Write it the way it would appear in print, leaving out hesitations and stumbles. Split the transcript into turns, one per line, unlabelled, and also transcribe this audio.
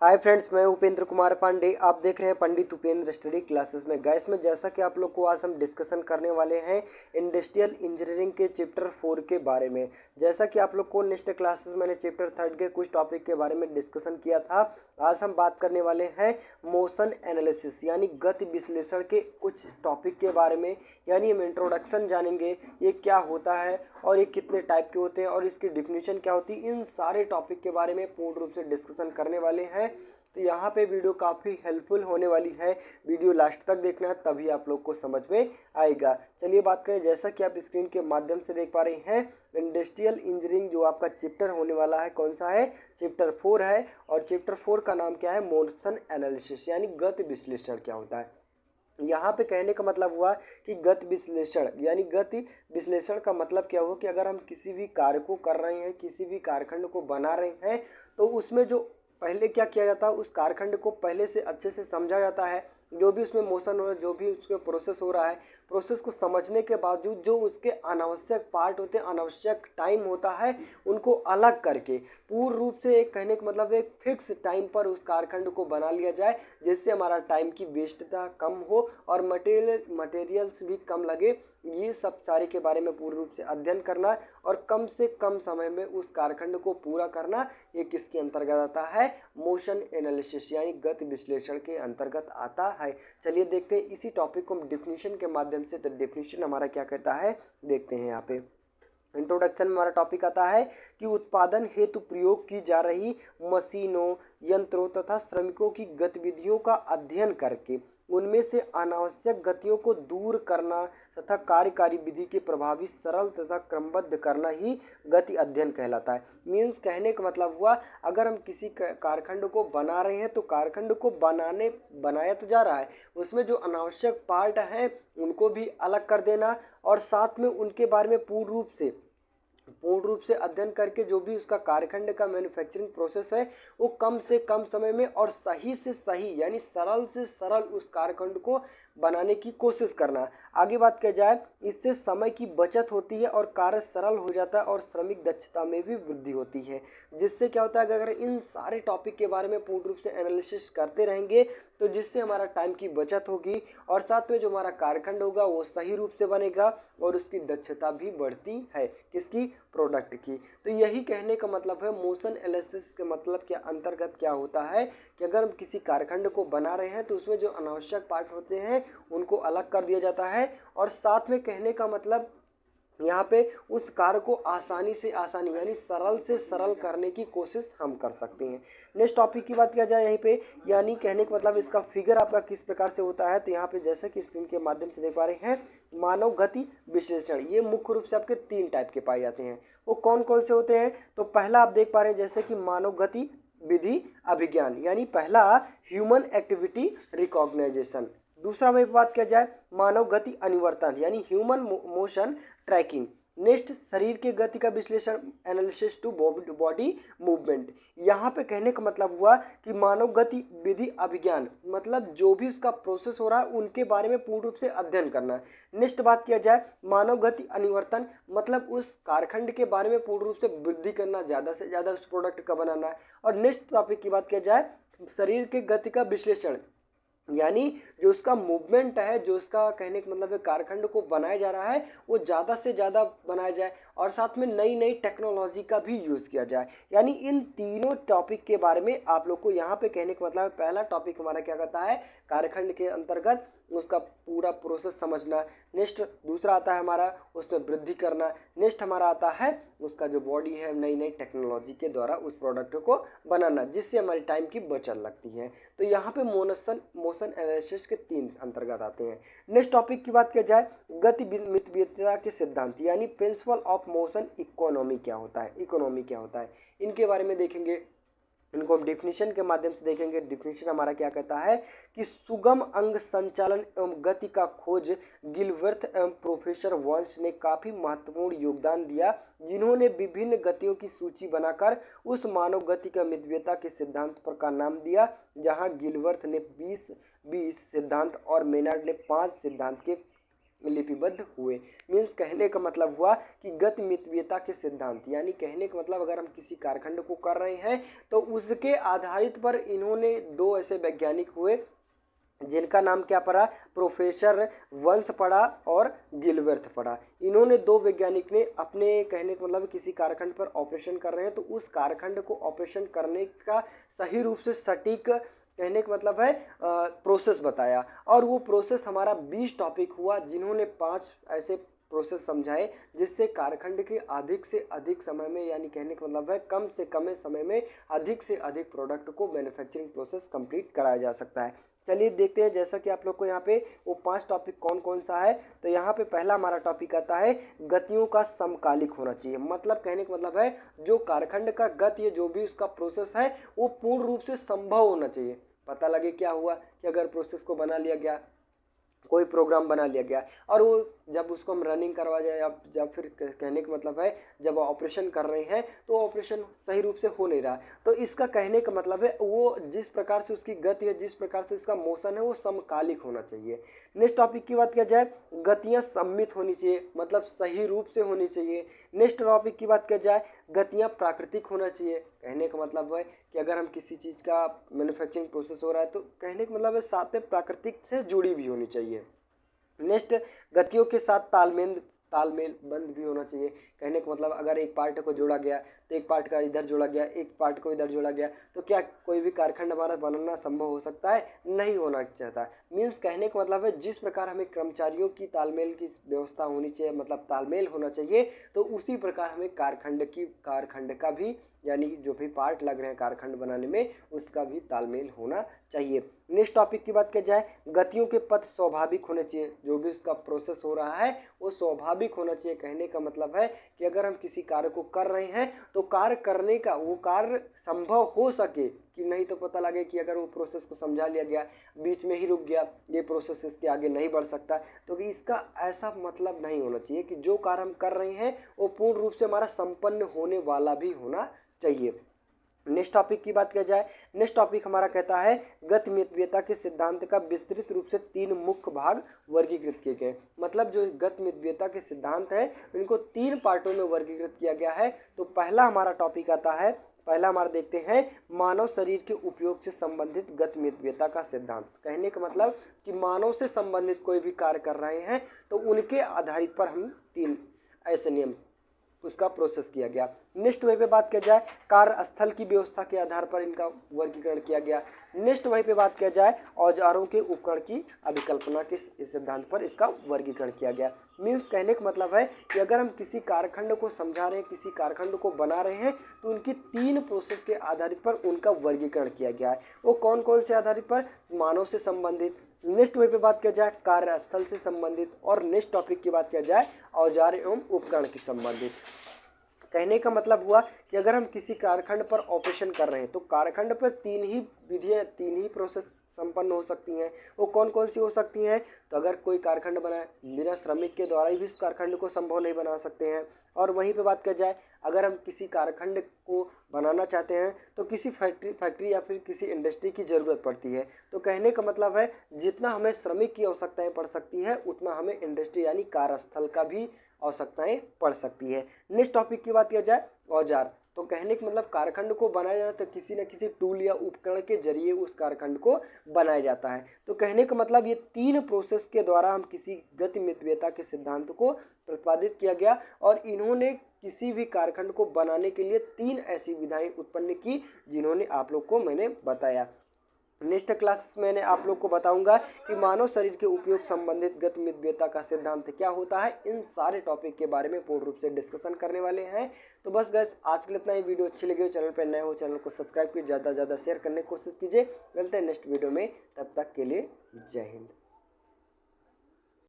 Hi friends, मैं उपेंद्र कुमार पांडे। आप देख रहे हैं पंडित उपेंद्र स्टडी क्लासेस में। गैस में जैसा कि आप लोग को आज हम डिस्कशन करने वाले हैं इंडस्ट्रियल इंजीनियरिंग के चैप्टर 4 के बारे में। जैसा कि आप लोग को नेक्स्ट क्लासेस मैंने चैप्टर 3 के कुछ टॉपिक के बारे में डिस्कशन किया था। आज हम बात करने वाले हैं मोशन एनालिसिस यानी गति विश्लेषण के कुछ टॉपिक के बारे में। यानी हम इंट्रोडक्शन जानेंगे, ये क्या होता है और ये कितने टाइप के होते हैं और इसकी डिफिनीशन क्या होती है। इन सारे टॉपिक के बारे में पूर्ण रूप से डिस्कशन करने वाले हैं। तो यहाँ पे वीडियो काफ़ी हेल्पफुल होने वाली है। वीडियो लास्ट तक देखना है, तभी आप लोग को समझ में आएगा। चलिए बात करें, जैसा कि आप स्क्रीन के माध्यम से देख पा रहे हैं, इंडस्ट्रियल इंजीनियरिंग जो आपका चैप्टर होने वाला है, कौन सा है? चैप्टर 4 है। और चैप्टर 4 का नाम क्या है? मोशन एनालिसिस यानी गति विश्लेषण क्या होता है। यहाँ पे कहने का मतलब हुआ कि गति विश्लेषण यानी गति विश्लेषण का मतलब क्या हुआ कि अगर हम किसी भी कार्य को कर रहे हैं, किसी भी कारखंड को बना रहे हैं, तो उसमें जो पहले क्या किया जाता है, उस कारखंड को पहले से अच्छे से समझा जाता है। जो भी उसमें मोशन हो रहा है, जो भी उसमें प्रोसेस हो रहा है, प्रोसेस को समझने के बावजूद जो उसके अनावश्यक पार्ट होते हैं, अनावश्यक टाइम होता है, उनको अलग करके पूर्ण रूप से एक कहने का मतलब एक फिक्स टाइम पर उस कारखंड को बना लिया जाए, जिससे हमारा टाइम की वेस्टता कम हो और मटेरियल्स भी कम लगे। ये सब सारे के बारे में पूर्ण रूप से अध्ययन करना और कम से कम समय में उस कारखंड को पूरा करना, ये किसके अंतर्गत आता है? मोशन एनालिसिस यानी गति विश्लेषण के अंतर्गत आता है। चलिए देखते हैं इसी टॉपिक को हम डिफिनीशन के माध्यम से। तो डिफिनीशन हमारा क्या कहता है, देखते हैं। यहाँ पे इंट्रोडक्शन में हमारा टॉपिक आता है कि उत्पादन हेतु प्रयोग की जा रही मशीनों, यंत्रों तथा श्रमिकों की गतिविधियों का अध्ययन करके उनमें से अनावश्यक गतियों को दूर करना तथा कार्यकारी विधि के प्रभावी, सरल तथा क्रमबद्ध करना ही गति अध्ययन कहलाता है। मीन्स कहने का मतलब हुआ, अगर हम किसी कारखंड को बना रहे हैं तो कारखंड को बनाया तो जा रहा है, उसमें जो अनावश्यक पार्ट हैं उनको भी अलग कर देना और साथ में उनके बारे में पूर्ण रूप से अध्ययन करके जो भी उसका कारखंड का मैन्युफैक्चरिंग प्रोसेस है, वो कम से कम समय में और सही से सही यानी सरल से सरल उस कारखंड को बनाने की कोशिश करना। आगे बात किया जाए, इससे समय की बचत होती है और कार्य सरल हो जाता है और श्रमिक दक्षता में भी वृद्धि होती है। जिससे क्या होता है कि अगर इन सारे टॉपिक के बारे में पूर्ण रूप से एनालिसिस करते रहेंगे, तो जिससे हमारा टाइम की बचत होगी और साथ में जो हमारा कारखंड होगा वो सही रूप से बनेगा और उसकी दक्षता भी बढ़ती है। किसकी? प्रोडक्ट की। तो यही कहने का मतलब है मोशन एनालिसिस के मतलब के अंतर्गत क्या होता है कि अगर हम किसी कारखंड को बना रहे हैं तो उसमें जो अनावश्यक पार्ट होते हैं उनको अलग कर दिया जाता है और साथ में कहने का मतलब यहाँ पे उस कार्य को आसानी से आसानी यानी सरल से सरल करने की कोशिश हम कर सकते हैं। नेक्स्ट टॉपिक की बात किया जाए यहीं पे, यानी कहने का मतलब इसका फिगर आपका किस प्रकार से होता है। तो यहाँ पे जैसे कि स्क्रीन के माध्यम से देख पा रहे हैं, मानव गति विश्लेषण, ये मुख्य रूप से आपके 3 टाइप के पाए जाते हैं। वो कौन कौन से होते हैं? तो पहला आप देख पा रहे हैं जैसे कि मानव गति विधि अभिज्ञान, यानी पहला ह्यूमन एक्टिविटी रिकॉग्नाइजेशन। दूसरा में बात किया जाए मानव गति अनुवर्तन यानी ह्यूमन मोशन ट्रैकिंग। नेक्स्ट शरीर के गति का विश्लेषण, एनालिसिस टू बॉडी मूवमेंट। यहाँ पे कहने का मतलब हुआ कि मानव गति विधि अभिज्ञान मतलब जो भी उसका प्रोसेस हो रहा है उनके बारे में पूर्ण रूप से अध्ययन करना। नेक्स्ट बात किया जाए मानव गति अनुवर्तन, मतलब उस कारखंड के बारे में पूर्ण रूप से वृद्धि करना, ज़्यादा से ज़्यादा उस प्रोडक्ट का बनाना है। और नेक्स्ट टॉपिक की बात किया जाए शरीर के गति का विश्लेषण, यानी जो उसका मूवमेंट है, जो उसका कहने का मतलब है कारखंड को बनाया जा रहा है, वो ज़्यादा से ज़्यादा बनाया जाए और साथ में नई नई टेक्नोलॉजी का भी यूज़ किया जाए। यानी इन तीनों टॉपिक के बारे में आप लोग को यहाँ पे कहने का मतलब है, पहला टॉपिक हमारा क्या कहता है, कारखंड के अंतर्गत उसका पूरा प्रोसेस समझना। नेक्स्ट दूसरा आता है हमारा उसमें वृद्धि करना। नेक्स्ट हमारा आता है उसका जो बॉडी है, नई नई टेक्नोलॉजी के द्वारा उस प्रोडक्ट को बनाना, जिससे हमारी टाइम की बचत लगती है। तो यहाँ पे मोशन एनालिसिस के 3 अंतर्गत आते हैं। नेक्स्ट टॉपिक की बात किया जाए गति मितव्ययिता के सिद्धांत, यानी प्रिंसिपल ऑफ मोशन इकोनॉमी क्या होता है, इनके बारे में देखेंगे। इनको हम डिफिनीशन के माध्यम से देखेंगे। डिफिनीशन हमारा क्या कहता है कि सुगम अंग संचालन एवं गति का खोज गिलवर्थ एवं प्रोफेसर वंश ने काफ़ी महत्वपूर्ण योगदान दिया, जिन्होंने विभिन्न गतियों की सूची बनाकर उस मानव गति का मितव्ययिता के सिद्धांत पर का नाम दिया। जहां गिलवर्थ ने 20 सिद्धांत और मेनार्ड ने 5 सिद्धांत के लिपिबद्ध हुए। मीन्स कहने का मतलब हुआ कि गति मितव्ययता के सिद्धांत, यानी कहने का मतलब अगर हम किसी कारखंड को कर रहे हैं तो उसके आधारित पर इन्होंने दो ऐसे वैज्ञानिक हुए जिनका नाम क्या पड़ा, प्रोफेसर वंश पड़ा और गिलवर्थ पड़ा। इन्होंने दो वैज्ञानिक ने अपने कहने का मतलब किसी कारखंड पर ऑपरेशन कर रहे हैं तो उस कारखंड को ऑपरेशन करने का सही रूप से सटीक कहने का मतलब है प्रोसेस बताया, और वो प्रोसेस हमारा 20 टॉपिक हुआ, जिन्होंने 5 ऐसे प्रोसेस समझाए जिससे कारखंड के अधिक से अधिक समय में, यानी कहने का मतलब है कम से कम समय में अधिक से अधिक प्रोडक्ट को मैन्युफैक्चरिंग प्रोसेस कंप्लीट कराया जा सकता है। चलिए देखते हैं, जैसा कि आप लोग को यहाँ पे वो 5 टॉपिक कौन कौन सा है। तो यहाँ पे पहला हमारा टॉपिक आता है गतियों का समकालिक होना चाहिए। मतलब कहने का मतलब है जो कारखंड का गति, जो भी उसका प्रोसेस है वो पूर्ण रूप से संभव होना चाहिए। पता लगे क्या हुआ कि अगर प्रोसेस को बना लिया गया, कोई प्रोग्राम बना लिया गया और वो जब उसको हम रनिंग करवा जाए या जब फिर कहने का मतलब है जब ऑपरेशन कर रहे हैं तो ऑपरेशन सही रूप से हो नहीं रहा, तो इसका कहने का मतलब है वो जिस प्रकार से उसकी गति है, जिस प्रकार से उसका मोशन है वो समकालिक होना चाहिए। नेक्स्ट टॉपिक की बात किया जाए, गतियाँ सम्मित होनी चाहिए, मतलब सही रूप से होनी चाहिए। नेक्स्ट टॉपिक की बात किया जाए, गतियाँ प्राकृतिक होना चाहिए। कहने का मतलब है कि अगर हम किसी चीज़ का मैन्युफैक्चरिंग प्रोसेस हो रहा है तो कहने का मतलब है साथ में प्राकृतिक से जुड़ी भी होनी चाहिए। नेक्स्ट, गतियों के साथ तालमेल बंद भी होना चाहिए। कहने का मतलब अगर एक पार्ट को जोड़ा गया तो एक पार्ट का इधर जोड़ा गया, एक पार्ट को इधर जोड़ा गया, तो क्या कोई भी कारखंड हमारा बनाना संभव हो सकता है? नहीं होना चाहता। मीन्स कहने का मतलब है जिस प्रकार हमें कर्मचारियों की तालमेल की व्यवस्था होनी चाहिए, मतलब तालमेल होना चाहिए, तो उसी प्रकार हमें कारखंड का भी, यानी जो भी पार्ट लग रहे हैं कारखंड बनाने में, उसका भी तालमेल होना चाहिए। नेक्स्ट टॉपिक की बात की जाए, गतियों के पथ स्वाभाविक होने चाहिए। जो भी उसका प्रोसेस हो रहा है वो स्वाभाविक होना चाहिए। कहने का मतलब है कि अगर हम किसी कार्य को कर रहे हैं तो कार्य करने का वो कार्य संभव हो सके कि नहीं, तो पता लगे कि अगर वो प्रोसेस को समझा लिया गया, बीच में ही रुक गया, ये प्रोसेस इसके आगे नहीं बढ़ सकता, तो कि इसका ऐसा मतलब नहीं होना चाहिए कि जो कार्य हम कर रहे हैं वो पूर्ण रूप से हमारा संपन्न होने वाला भी होना चाहिए। नेक्स्ट टॉपिक की बात किया जाए, नेक्स्ट टॉपिक हमारा कहता है गति मितव्ययता के सिद्धांत का विस्तृत रूप से 3 मुख्य भाग वर्गीकृत किए गए। मतलब जो गति मितव्ययता के सिद्धांत है इनको 3 पार्टों में वर्गीकृत किया गया है। तो पहला हमारा टॉपिक आता है, पहला हमारा देखते हैं मानव शरीर के उपयोग से संबंधित गति मितव्ययता का सिद्धांत। कहने का मतलब कि मानव से संबंधित कोई भी कार्य कर रहे हैं तो उनके आधारित पर हम 3 ऐसे नियम उसका प्रोसेस किया गया। नेक्स्ट वही पे बात किया जाए, कार्यस्थल की व्यवस्था के आधार पर इनका वर्गीकरण किया गया। नेक्स्ट वही पे बात किया जाए, औजारों के उपकरण की अभिकल्पना के सिद्धांत पर इसका वर्गीकरण किया गया। मीन्स कहने का मतलब है कि अगर हम किसी कारखंड को समझा रहे हैं, किसी कारखंड को बना रहे हैं, तो उनकी 3 प्रोसेस के आधारित पर उनका वर्गीकरण किया गया है। वो कौन कौन से आधारित पर? मानव से संबंधित, नेक्स्ट वे पे बात किया जाए कार्यस्थल से संबंधित, और नेक्स्ट टॉपिक की बात किया जाए औजार एवं उपकरण की संबंधित। कहने का मतलब हुआ कि अगर हम किसी कारखंड पर ऑपरेशन कर रहे हैं तो कारखंड पर 3 ही विधियाँ, 3 ही प्रोसेस संपन्न हो सकती हैं। वो कौन कौन सी हो सकती हैं? तो अगर कोई कारखंड बनाए बिना श्रमिक के द्वारा भी इस कारखंड को संभव नहीं बना सकते हैं। और वहीं पे बात किया जाए, अगर हम किसी कारखंड को बनाना चाहते हैं तो किसी फैक्ट्री या फिर किसी इंडस्ट्री की ज़रूरत पड़ती है। तो कहने का मतलब है जितना हमें श्रमिक की आवश्यकताएं पड़ सकती है उतना हमें इंडस्ट्री यानी कार्यस्थल का भी आवश्यकताएं पड़ सकती है। नेक्स्ट टॉपिक की बात किया जाए औजार, तो कहने का मतलब कारखंड को बनाया जाता है तो किसी न किसी टूल या उपकरण के जरिए उस कारखंड को बनाया जाता है। तो कहने का मतलब ये 3 प्रोसेस के द्वारा हम किसी गति मितव्ययता के सिद्धांत को प्रतिपादित किया गया, और इन्होंने किसी भी कारखंड को बनाने के लिए 3 ऐसी विधाएं उत्पन्न की जिन्होंने आप लोग को मैंने बताया। नेक्स्ट क्लास मैंने आप लोग को बताऊंगा कि मानव शरीर के उपयोग संबंधित गति मितव्ययता का सिद्धांत क्या होता है। इन सारे टॉपिक के बारे में पूर्ण रूप से डिस्कशन करने वाले हैं। तो बस गाइस आज के लिए इतना ही। वीडियो अच्छी लगी हो, चैनल पर नए हो, चैनल को सब्सक्राइब कीजिए, ज़्यादा से ज़्यादा शेयर करने की कोशिश कीजिए। मिलते हैं नेक्स्ट वीडियो में, तब तक के लिए जय हिंद।